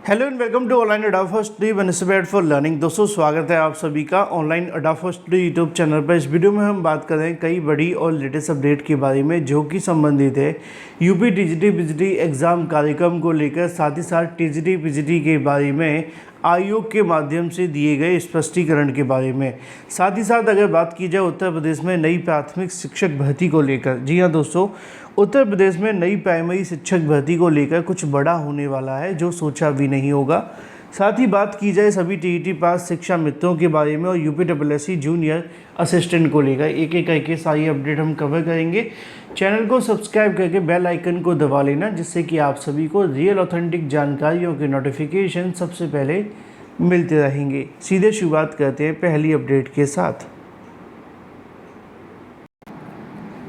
Hello and welcome to online Adafa study one student for learning. दोस्तों स्वागत है आप सभी का online Adafa study YouTube channel पर। इस वीडियो में हम बात कर रहे हैं कई बड़ी और लेटेस्ट अपडेट के बारे में जो कि संबंधित है यूपी टीजीटी पीजीटी एग्ज़ाम कार्यक्रम को लेकर, साथ ही साथ टीजीटी पीजीटी के बारे में आयोग के माध्यम से दिए गए स्पष्टीकरण के बारे में। साथ ही साथ अगर बात की जाए उत्तर प्रदेश में नई प्राथमिक शिक्षक भर्ती को लेकर, जी हाँ दोस्तों, उत्तर प्रदेश में नई प्राइमरी शिक्षक भर्ती को लेकर कुछ बड़ा होने वाला है जो सोचा भी नहीं होगा। साथ ही बात की जाए सभी टीईटी पास शिक्षा मित्रों के बारे में और यूपीएससी जूनियर असिस्टेंट को लेकर एक एक करके सारी अपडेट हम कवर करेंगे। चैनल को सब्सक्राइब करके बेल आइकन को दबा लेना जिससे कि आप सभी को रियल ऑथेंटिक जानकारियों के नोटिफिकेशन सबसे पहले मिलते रहेंगे। सीधे शुरुआत करते हैं पहली अपडेट के साथ।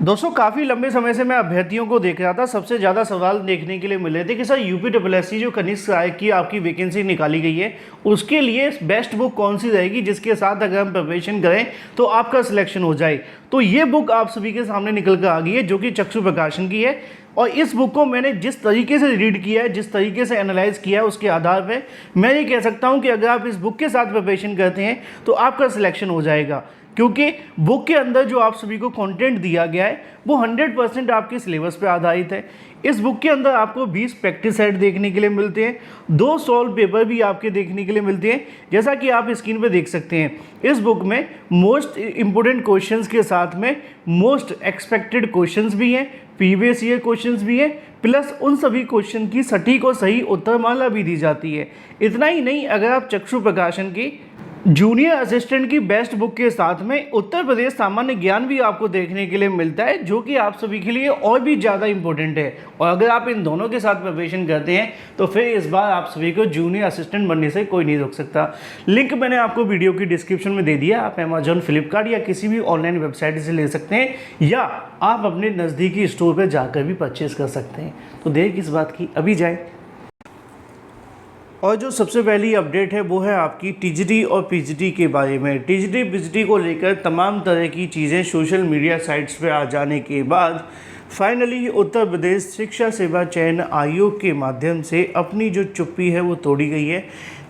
दोस्तों काफ़ी लंबे समय से मैं अभ्यर्थियों को देख रहा था, सबसे ज़्यादा सवाल देखने के लिए मिल रहे थे कि सर यूपीएससी जो कनिष्ठ सहायक की आपकी वैकेंसी निकाली गई है उसके लिए बेस्ट बुक कौन सी रहेगी जिसके साथ अगर हम प्रिपरेशन करें तो आपका सिलेक्शन हो जाए। तो ये बुक आप सभी के सामने निकल कर आ गई है जो कि चक्षु प्रकाशन की है। और इस बुक को मैंने जिस तरीके से रीड किया है, जिस तरीके से एनालाइज किया है, उसके आधार पे मैं ये कह सकता हूँ कि अगर आप इस बुक के साथ प्रिपरेशन करते हैं तो आपका सिलेक्शन हो जाएगा, क्योंकि बुक के अंदर जो आप सभी को कंटेंट दिया गया है वो 100% आपके सिलेबस पे आधारित है। इस बुक के अंदर आपको 20 प्रैक्टिस सेट देखने के लिए मिलते हैं, 2 सॉल्व पेपर भी आपके देखने के लिए मिलते हैं, जैसा कि आप स्क्रीन पे देख सकते हैं। इस बुक में मोस्ट इम्पोर्टेंट क्वेश्चंस के साथ में मोस्ट एक्सपेक्टेड क्वेश्चंस भी हैं, प्रीवियस ईयर क्वेश्चंस भी हैं, प्लस उन सभी क्वेश्चन की सटीक और सही उत्तरमाला भी दी जाती है। इतना ही नहीं, अगर आप चक्षु प्रकाशन की जूनियर असिस्टेंट की बेस्ट बुक के साथ में उत्तर प्रदेश सामान्य ज्ञान भी आपको देखने के लिए मिलता है जो कि आप सभी के लिए और भी ज़्यादा इंपॉर्टेंट है। और अगर आप इन दोनों के साथ प्रिपरेशन करते हैं तो फिर इस बार आप सभी को जूनियर असिस्टेंट बनने से कोई नहीं रोक सकता। लिंक मैंने आपको वीडियो की डिस्क्रिप्शन में दे दिया। आप अमेजॉन, फ्लिपकार्ट या किसी भी ऑनलाइन वेबसाइट से ले सकते हैं या आप अपने नज़दीकी स्टोर पर जाकर भी परचेज कर सकते हैं। तो देर किस बात की, अभी जाए। और जो सबसे पहली अपडेट है वो है आपकी टीजीटी और पीजीटी के बारे में। टीजीटी पीजीटी को लेकर तमाम तरह की चीज़ें सोशल मीडिया साइट्स पे आ जाने के बाद फाइनली उत्तर प्रदेश शिक्षा सेवा चयन आयोग के माध्यम से अपनी जो चुप्पी है वो तोड़ी गई है।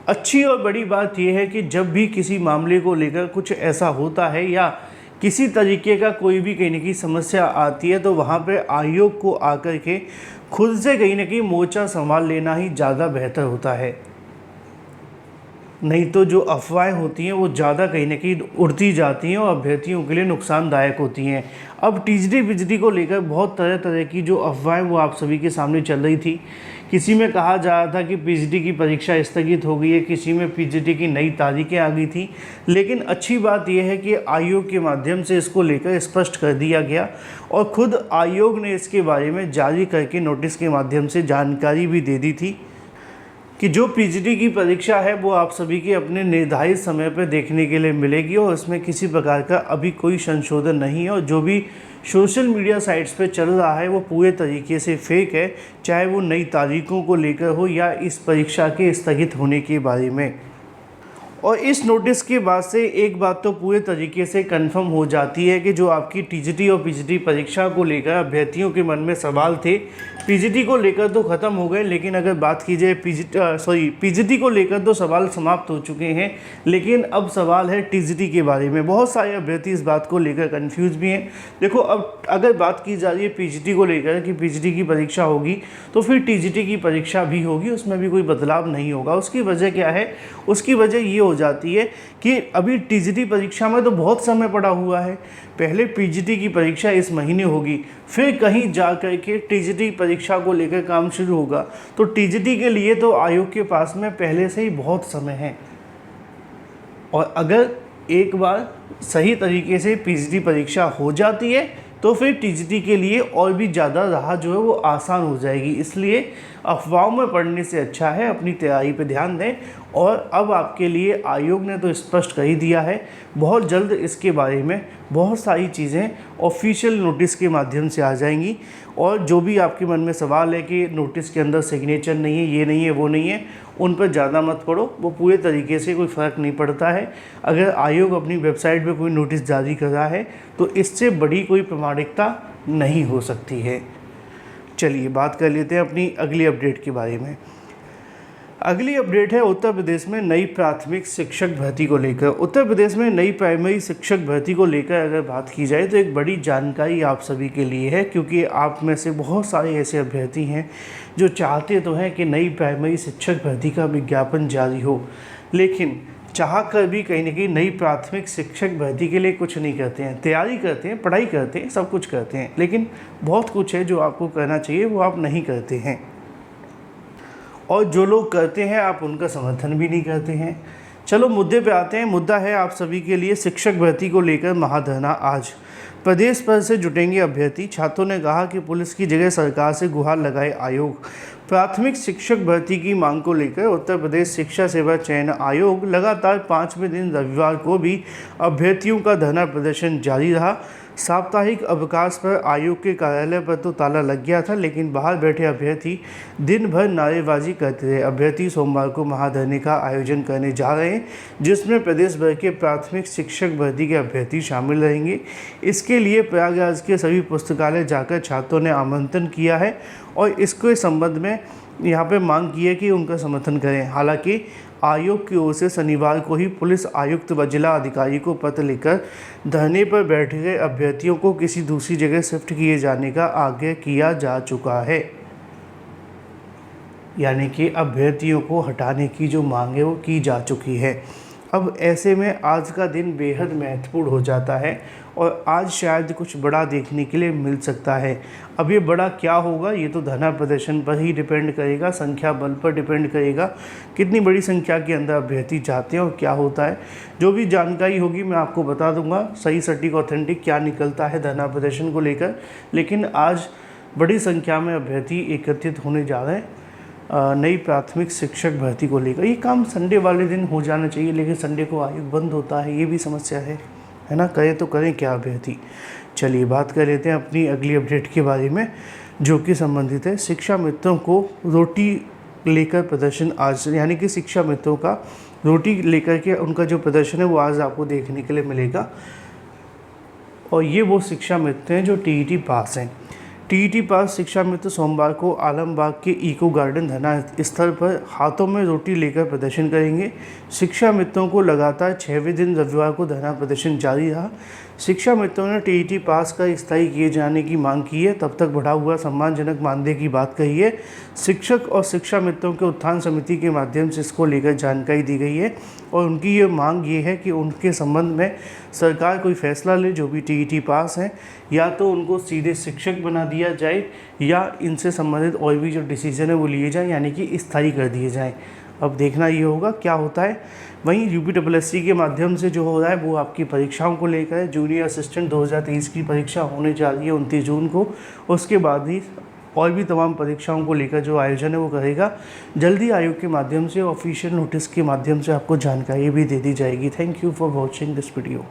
अच्छी और बड़ी बात यह है कि जब भी किसी मामले को लेकर कुछ ऐसा होता है या किसी तरीके का कोई भी कहीं ना कहीं समस्या आती है तो वहाँ पे आयोग को आकर के खुद से कहीं ना कहीं मोर्चा संभाल लेना ही ज़्यादा बेहतर होता है। नहीं तो जो अफवाहें होती हैं वो ज़्यादा कहीं ना कहीं उड़ती जाती हैं और अभ्यर्थियों के लिए नुकसानदायक होती हैं। अब टीजीटी पीजीटी को लेकर बहुत तरह तरह की जो अफवाहें वो आप सभी के सामने चल रही थी। किसी में कहा जा रहा था कि पीजीटी की परीक्षा स्थगित हो गई है, किसी में पीजीटी की नई तारीखें आ गई थी। लेकिन अच्छी बात यह है कि आयोग के माध्यम से इसको लेकर स्पष्ट कर दिया गया और ख़ुद आयोग ने इसके बारे में जारी करके नोटिस के माध्यम से जानकारी भी दे दी थी कि जो पीजीटी की परीक्षा है वो आप सभी के अपने निर्धारित समय पर देखने के लिए मिलेगी और इसमें किसी प्रकार का अभी कोई संशोधन नहीं है। और जो भी सोशल मीडिया साइट्स पे चल रहा है वो पूरे तरीके से फेक है, चाहे वो नई तारीखों को लेकर हो या इस परीक्षा के स्थगित होने के बारे में। और इस नोटिस के बाद से एक बात तो पूरे तरीके से कंफर्म हो जाती है कि जो आपकी टीजीटी और पीजीटी परीक्षा को लेकर अभ्यर्थियों के मन में सवाल थे, पीजीटी को लेकर तो ख़त्म हो गए, लेकिन अगर बात की जाए पीजीटी को लेकर तो सवाल समाप्त हो चुके हैं, लेकिन अब सवाल है टीजीटी के बारे में। बहुत सारे अभ्यर्थी इस बात को लेकर कन्फ्यूज़ भी हैं। देखो, अब अगर बात की जा रही है पीजीटी को लेकर कि पीजीटी की परीक्षा होगी तो फिर टीजीटी की परीक्षा भी होगी, उसमें भी कोई बदलाव नहीं होगा। उसकी वजह क्या है? उसकी वजह ये हो जाती है कि अभी टीजीटी परीक्षा में तो बहुत समय पड़ा हुआ है। पहले पीजीटी की परीक्षा इस महीने होगी, फिर कहीं जा कर के टीजीटी परीक्षा को लेकर काम शुरू होगा। तो टीजीटी के लिए तो आयोग के पास में पहले से ही बहुत समय है। और अगर एक बार सही तरीके से पीजीटी परीक्षा हो जाती है तो फिर टीजीटी के लिए और भी ज़्यादा राह जो है वो आसान हो जाएगी। इसलिए अफवाहों में पड़ने से अच्छा है अपनी तैयारी पे ध्यान दें। और अब आपके लिए आयोग ने तो स्पष्ट कर ही दिया है, बहुत जल्द इसके बारे में बहुत सारी चीज़ें ऑफिशियल नोटिस के माध्यम से आ जाएंगी। और जो भी आपके मन में सवाल है कि नोटिस के अंदर सिग्नेचर नहीं है, ये नहीं है, वो नहीं है, उन पर ज़्यादा मत पड़ो, वो पूरे तरीके से कोई फ़र्क नहीं पड़ता है। अगर आयोग अपनी वेबसाइट पे कोई नोटिस जारी कर रहा है तो इससे बड़ी कोई प्रामाणिकता नहीं हो सकती है। चलिए बात कर लेते हैं अपनी अगली अपडेट के बारे में। अगली अपडेट है उत्तर प्रदेश में नई प्राथमिक शिक्षक भर्ती को लेकर। उत्तर प्रदेश में नई प्राइमरी शिक्षक भर्ती को लेकर अगर बात की जाए तो एक बड़ी जानकारी आप सभी के लिए है, क्योंकि आप में से बहुत सारे ऐसे अभ्यर्थी हैं जो चाहते तो हैं कि नई प्राइमरी शिक्षक भर्ती का विज्ञापन जारी हो, लेकिन चाह कर भी कहीं ना कहीं नई प्राथमिक शिक्षक भर्ती के लिए कुछ नहीं करते हैं। तैयारी करते हैं, पढ़ाई करते हैं, सब कुछ करते हैं, लेकिन बहुत कुछ है जो आपको करना चाहिए वो आप नहीं करते हैं, और जो लोग करते हैं आप उनका समर्थन भी नहीं करते हैं। चलो मुद्दे पे आते हैं। मुद्दा है आप सभी के लिए शिक्षक भर्ती को लेकर महाधरना। आज प्रदेश भर से जुटेंगे अभ्यर्थी। छात्रों ने कहा कि पुलिस की जगह सरकार से गुहार लगाए आयोग। प्राथमिक शिक्षक भर्ती की मांग को लेकर उत्तर प्रदेश शिक्षा सेवा चयन आयोग लगातार 5वें दिन रविवार को भी अभ्यर्थियों का धरना प्रदर्शन जारी रहा। साप्ताहिक अवकाश पर आयोग के कार्यालय पर तो ताला लग गया था, लेकिन बाहर बैठे अभ्यर्थी दिन भर नारेबाजी करते रहे। अभ्यर्थी सोमवार को महाधरने का आयोजन करने जा रहे हैं, जिसमें प्रदेश भर के प्राथमिक शिक्षक भर्ती के अभ्यर्थी शामिल रहेंगे। इसके लिए प्रयागराज के सभी पुस्तकालय जाकर छात्रों ने आमंत्रण किया है और इसके संबंध में यहाँ पे मांग की है कि उनका समर्थन करें। हालांकि आयोग की ओर से शनिवार को ही पुलिस आयुक्त व जिला अधिकारी को पत्र लिखकर धरने पर बैठे गए अभ्यर्थियों को किसी दूसरी जगह शिफ्ट किए जाने का आग्रह किया जा चुका है। यानी कि अभ्यर्थियों को हटाने की जो मांग है वो की जा चुकी है। अब ऐसे में आज का दिन बेहद महत्वपूर्ण हो जाता है और आज शायद कुछ बड़ा देखने के लिए मिल सकता है। अब ये बड़ा क्या होगा ये तो धरना प्रदर्शन पर ही डिपेंड करेगा, संख्या बल पर डिपेंड करेगा, कितनी बड़ी संख्या के अंदर अभ्यर्थी चाहते हैं और क्या होता है। जो भी जानकारी होगी मैं आपको बता दूंगा, सही सटीक ऑथेंटिक क्या निकलता है धरना प्रदर्शन को लेकर। लेकिन आज बड़ी संख्या में अभ्यर्थी एकत्रित होने जा रहे हैं नई प्राथमिक शिक्षक भर्ती को लेकर। ये काम संडे वाले दिन हो जाना चाहिए, लेकिन संडे को आयोग बंद होता है, ये भी समस्या है ना। करें तो करें क्या अभ्यर्थी। चलिए बात कर लेते हैं अपनी अगली अपडेट के बारे में, जो कि संबंधित है शिक्षा मित्रों को रोटी लेकर प्रदर्शन आज, यानी कि शिक्षा मित्रों का रोटी लेकर के उनका जो प्रदर्शन है वो आज आपको देखने के लिए मिलेगा। और ये वो शिक्षा मित्र हैं जो टीईटी पास हैं। टीईटी पास शिक्षा मित्र सोमवार को आलमबाग के इको गार्डन धरना स्थल पर हाथों में रोटी लेकर प्रदर्शन करेंगे। शिक्षा मित्रों को लगातार 6वें दिन रविवार को धरना प्रदर्शन जारी रहा। शिक्षा मित्रों ने टीईटी पास का स्थायी किए जाने की मांग की है, तब तक बढ़ा हुआ सम्मानजनक मानदेय की बात कही है। शिक्षक और शिक्षा मित्रों के उत्थान समिति के माध्यम से इसको लेकर जानकारी दी गई है और उनकी ये मांग ये है कि उनके संबंध में सरकार कोई फैसला ले। जो भी टीईटी पास हैं या तो उनको सीधे शिक्षक बना दिया जाए या इनसे संबंधित और भी जो डिसीजन है वो लिए जाए, यानी कि स्थायी कर दिए जाएँ। अब देखना ये होगा क्या होता है। वहीं यूपीएससी के माध्यम से जो हो रहा है वो आपकी परीक्षाओं को लेकर है। जूनियर असिस्टेंट 2023 की परीक्षा होने जा रही है 29 जून को। उसके बाद ही और भी तमाम परीक्षाओं को लेकर जो आयोजन है वो करेगा। जल्दी आयोग के माध्यम से ऑफिशियल नोटिस के माध्यम से आपको जानकारी भी दे दी जाएगी। Thank you for watching this video.